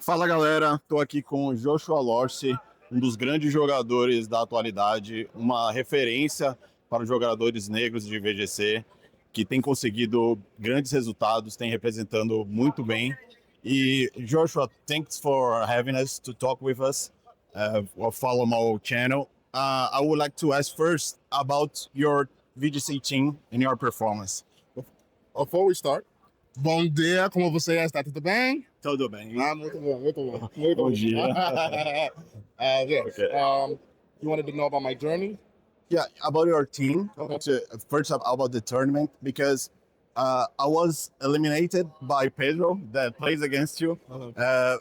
Fala galera, estou aqui com o Joshua Lorcy, um dos grandes jogadores da atualidade, uma referência para os jogadores negros de VGC, que tem conseguido grandes resultados, tem representando muito bem. E Joshua, thanks for having us to talk with us or follow my channel. I would like to ask first about your VGC team and your performance. Before we start, bom dia, como você está? Tudo bem? Tudo bem. Muito bom, muito bom. Muito Bom bom. dia. Yes. Okay. You wanted to know about my journey? Yeah, about your team. Okay. First up, about the tournament, because I was eliminated by Pedro that plays against you.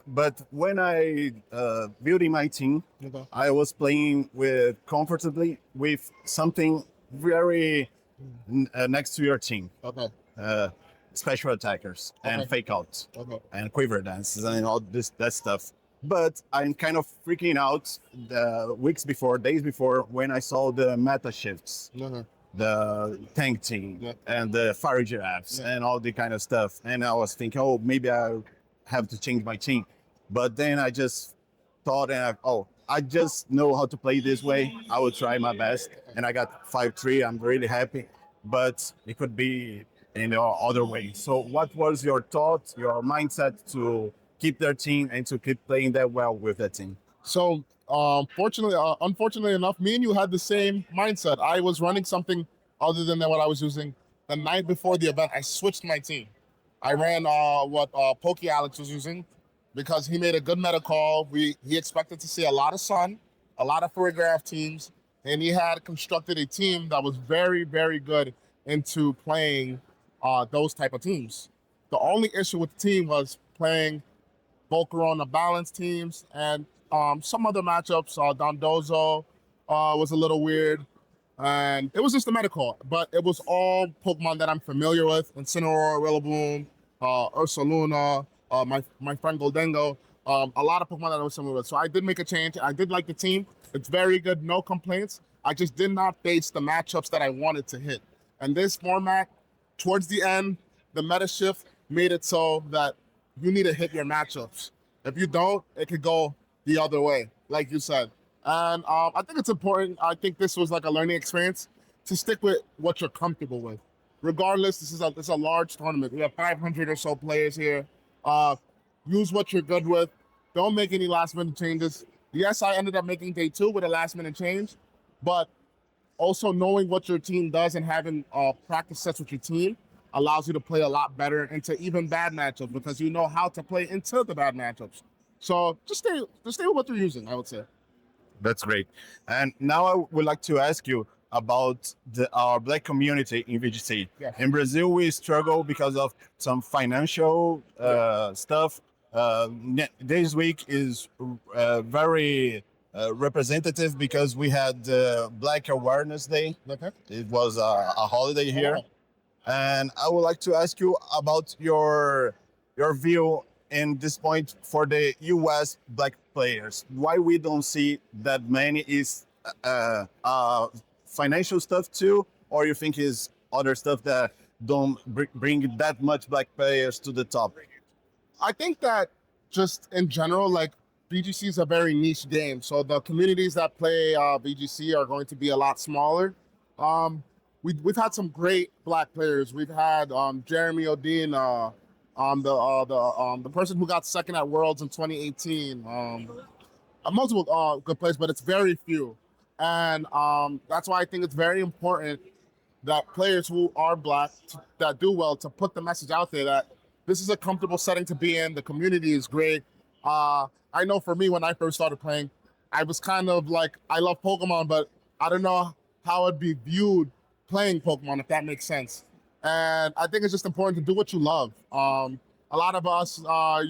But when I building my team, Okay. I was playing comfortably with something very next to your team. Okay. Special attackers and Okay. fake outs Okay. and quiver dances and all that stuff. But I'm kind of freaking out days before, when I saw the meta shifts, the tank team and the fire giraffes and all the kind of stuff. And I was thinking, oh, maybe I have to change my team. But then I just thought, I just know how to play this way. I will try my best. And I got 5-3. I'm really happy. But it could be in the other way. So what was your thought, your mindset to keep their team and to keep playing that well with that team? So, unfortunately enough, me and you had the same mindset. I was running something other than what I was using. The night before the event, I switched my team. I ran what Poke Alex was using because he made a good meta call. He expected to see a lot of sun, a lot of choreographed teams, and he had constructed a team that was very, very good into playing those type of teams. The only issue with the team was playing Volker on the balanced teams and some other matchups. Dondozo was a little weird, and it was just a meta call. But it was all Pokemon that I'm familiar with: Incineroar, Rillaboom, Ursaluna, my friend Goldengo. A lot of Pokemon that I was familiar with. So I did make a change. I did like the team. It's very good, no complaints. I just did not face the matchups that I wanted to hit. And this format, towards the end, the meta shift made it so that you need to hit your matchups. If you don't, it could go the other way, like you said. And I think it's important. I think this was like a learning experience to stick with what you're comfortable with. Regardless, this is a large tournament. We have 500 or so players here. Use what you're good with. Don't make any last minute changes. Yes, I ended up making day 2 with a last minute change, but also knowing what your team does and having practice sets with your team allows you to play a lot better into even bad matchups because you know how to play into the bad matchups. So just stay with what you're using, I would say. That's great. And now I would like to ask you about our Black community in VGC. Yes. In Brazil, we struggle because of some financial stuff. This week is very representative because we had Black Awareness Day. Okay. It was a holiday here. And I would like to ask you about your view in this point for the US Black players. Why we don't see that many is financial stuff too, or you think is other stuff that don't bring that much Black players to the top? I think that just in general, like VGC is a very niche game. So the communities that play VGC are going to be a lot smaller. We've had some great Black players. We've had Jeremy Odin, the person who got second at Worlds in 2018. Multiple good players, but it's very few. And that's why I think it's very important that players who are Black that do well to put the message out there that this is a comfortable setting to be in. The community is great. I know for me, when I first started playing, I was kind of like, I love Pokemon, but I don't know how it'd be viewed playing Pokemon, if that makes sense. And I think it's just important to do what you love. A lot of us, I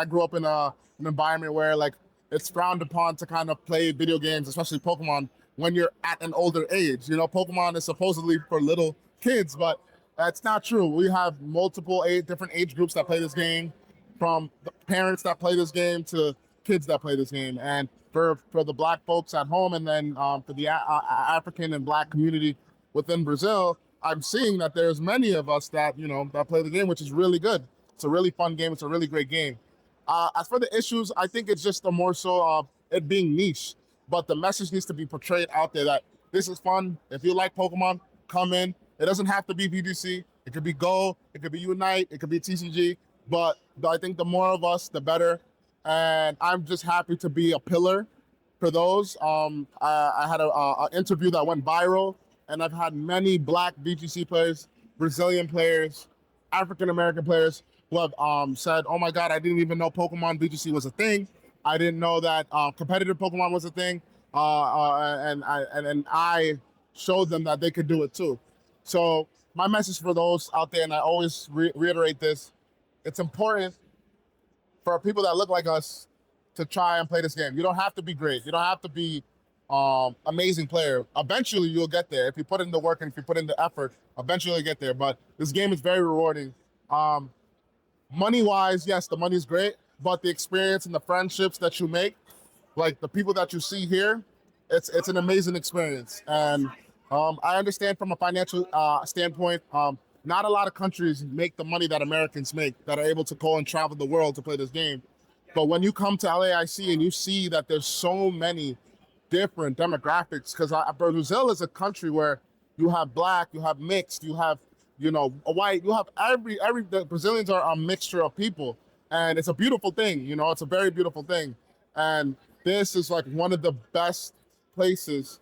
grew up in an environment where like it's frowned upon to kind of play video games, especially Pokemon, when you're at an older age. You know, Pokemon is supposedly for little kids, but that's not true. We have multiple different age groups that play this game, from the parents that play this game to kids that play this game. And for the Black folks at home, and then for the African and Black community within Brazil, I'm seeing that there's many of us that, that play the game, which is really good. It's a really fun game. It's a really great game. As for the issues, I think it's just a more so of it being niche, but the message needs to be portrayed out there that this is fun. If you like Pokemon, come in. It doesn't have to be VGC. It could be Go, it could be Unite, it could be TCG, but I think the more of us, the better. And I'm just happy to be a pillar for those. I had an interview that went viral, and I've had many Black VGC players, Brazilian players, African-American players who have said, oh my God, I didn't even know Pokemon VGC was a thing. I didn't know that competitive Pokemon was a thing. And I showed them that they could do it too. So my message for those out there, and I always reiterate this, it's important for people that look like us to try and play this game. You don't have to be great. You don't have to be amazing player. Eventually you'll get there. If you put in the work and if you put in the effort, eventually you'll get there. But this game is very rewarding. Money-wise, yes, the money's great, but the experience and the friendships that you make, like the people that you see here, it's an amazing experience. And I understand from a financial standpoint, not a lot of countries make the money that Americans make that are able to go and travel the world to play this game. But when you come to LAIC and you see that there's so many different demographics, because Brazil is a country where you have Black, you have mixed, you have, you know, a white, you have the Brazilians are a mixture of people. And it's a beautiful thing, you know, it's a very beautiful thing. And this is like one of the best places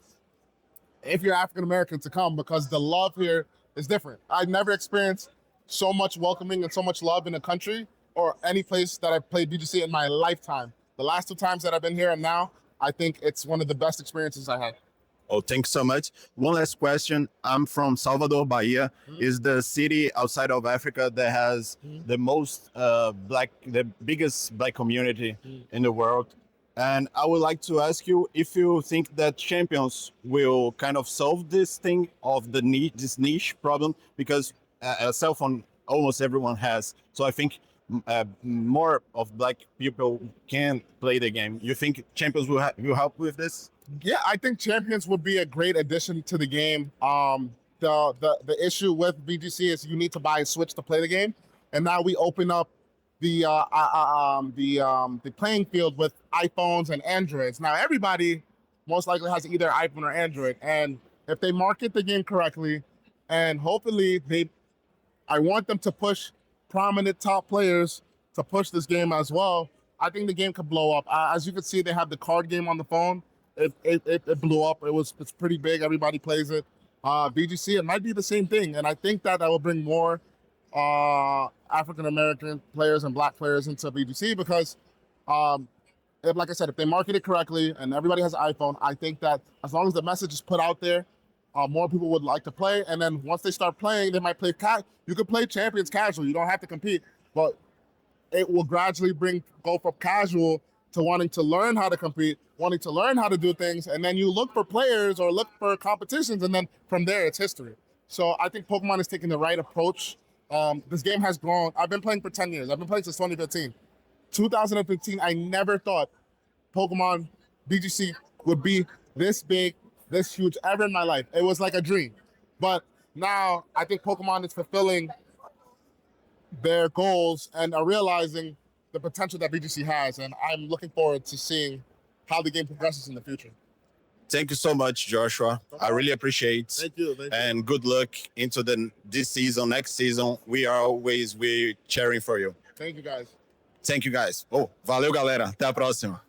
if you're African-American to come, because the love here is different. I've never experienced so much welcoming and so much love in a country or any place that I've played VGC in my lifetime. The last 2 times that I've been here and now, I think it's one of the best experiences I had. Oh, thanks so much. One last question. I'm from Salvador, Bahia. Is the city outside of Africa that has the most the biggest Black community in the world. And I would like to ask you if you think that champions will kind of solve this thing of this niche problem, because a cell phone almost everyone has. So I think more of Black people can play the game. You think champions will help with this? Yeah, I think champions would be a great addition to the game. The issue with VGC is you need to buy a Switch to play the game, and now we open up the playing field with iPhones and Androids. Now everybody most likely has either iPhone or Android, and if they market the game correctly, and hopefully I want them to push prominent top players to push this game as well, I think the game could blow up. As you can see, they have the card game on the phone. It blew up. It's pretty big. Everybody plays it. VGC, it might be the same thing, and I think that will bring more African-American players and Black players into VGC because, like I said, if they market it correctly and everybody has an iPhone, I think that as long as the message is put out there, more people would like to play. And then once they start playing, they might play you could play champions casual. You don't have to compete, but it will gradually go from casual to wanting to learn how to compete, wanting to learn how to do things, and then you look for players or look for competitions, and then from there, it's history. So I think Pokemon is taking the right approach. This game has grown. I've been playing for 10 years. I've been playing since 2015. 2015, I never thought Pokemon VGC would be this big, this huge ever in my life. It was like a dream. But now I think Pokemon is fulfilling their goals and are realizing the potential that VGC has. And I'm looking forward to seeing how the game progresses in the future. Thank you so much, Joshua. I really appreciate. Thank you. And good luck into this season, next season. We're cheering for you. Thank you, guys. Thank you, guys. Oh, valeu, galera. Até a próxima.